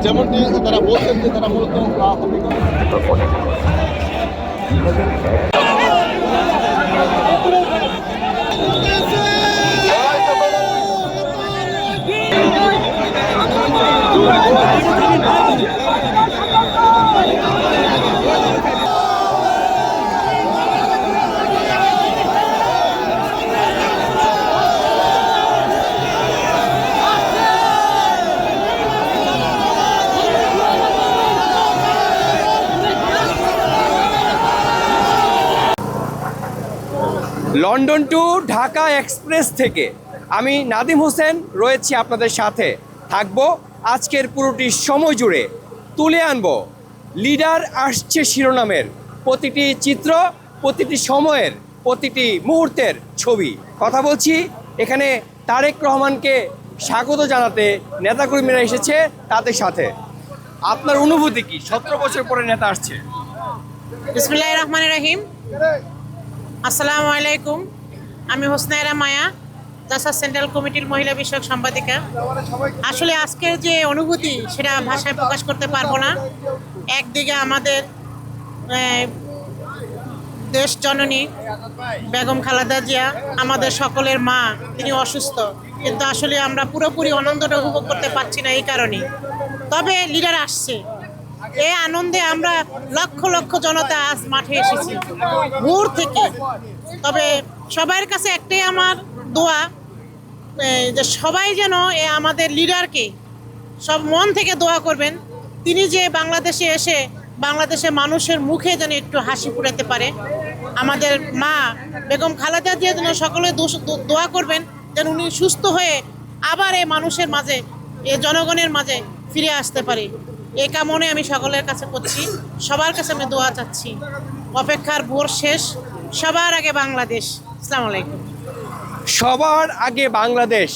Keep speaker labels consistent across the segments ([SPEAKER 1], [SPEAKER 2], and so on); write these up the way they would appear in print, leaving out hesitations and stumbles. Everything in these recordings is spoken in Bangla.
[SPEAKER 1] যেমনটি তারা বলছেন যে তারা মূলত
[SPEAKER 2] লন্ডন টু ঢাকা এক্সপ্রেস থেকে আমি নাদিম হোসেন রয়েছি আপনাদের সাথে থাকবো আজকের পুরোটি সময় জুড়ে তুলে আনবো লিডার আসছে শিরোনামের প্রতিটি চিত্র, প্রতিটি সময়ের প্রতিটি মুহূর্তের ছবি। কথা বলছি এখানে তারেক রহমানকে স্বাগত জানাতে নেতাকর্মীরা এসেছে তাদের সাথে। আপনার অনুভূতি কি? 17 বছর পরে নেতা আসছে।
[SPEAKER 3] বিসমিল্লাহির রহমানির রহিম। আসসালামু আলাইকুম। আমি হোসনায়রা মায়া, জাসা সেন্ট্রাল কমিটির মহিলা বিষয়ক সম্পাদিকা। আসলে আজকের যে অনুভূতি সেটা ভাষায় প্রকাশ করতে পারবো না। একদিকে আমাদের দেশ জননী বেগম খালেদা জিয়া, আমাদের সকলের মা, তিনি অসুস্থ, কিন্তু আসলে আমরা পুরোপুরি আনন্দটা উপভোগ করতে পারছি না এই কারণেই। তবে লিডার আসছে, এই আনন্দে আমরা লক্ষ লক্ষ জনতা আজ মাঠে এসেছি ভোর থেকে। তবে সবার কাছে একটাই আমার দোয়া, যে সবাই যেন আমাদের লিডারকে সব মন থেকে দোয়া করবেন, তিনি যে বাংলাদেশে এসে বাংলাদেশের মানুষের মুখে যেন একটু হাসি ফুটাতে পারে। আমাদের মা বেগম খালেদা জিয়া যেন সকলে দোয়া করবেন যেন উনি সুস্থ হয়ে আবার এই মানুষের মাঝে, এই জনগণের মাঝে ফিরে আসতে পারে। এই কামনে আমি সকলের কাছে করছি, সবার কাছে আমি দোয়া চাচ্ছি। অপেক্ষার ভোর শেষ, সবার আগে বাংলাদেশ। আসসালামু আলাইকুম।
[SPEAKER 2] সবার আগে বাংলাদেশ,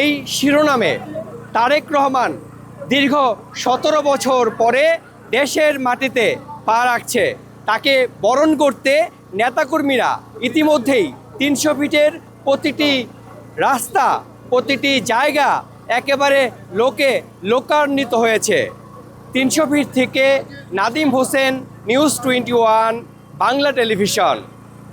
[SPEAKER 2] এই শিরোনামে তারেক রহমান দীর্ঘ 17 বছর পরে দেশের মাটিতে পা রাখছে। তাকে বরণ করতে নেতাকর্মীরা ইতিমধ্যেই 300 ফিটের প্রতিটি রাস্তা, প্রতিটি জায়গা একেবারে লোকান্বিত হয়েছে। 300 ফিট থেকে নাদিম হোসেন, নিউজ 21 বাংলা টেলিভিশন।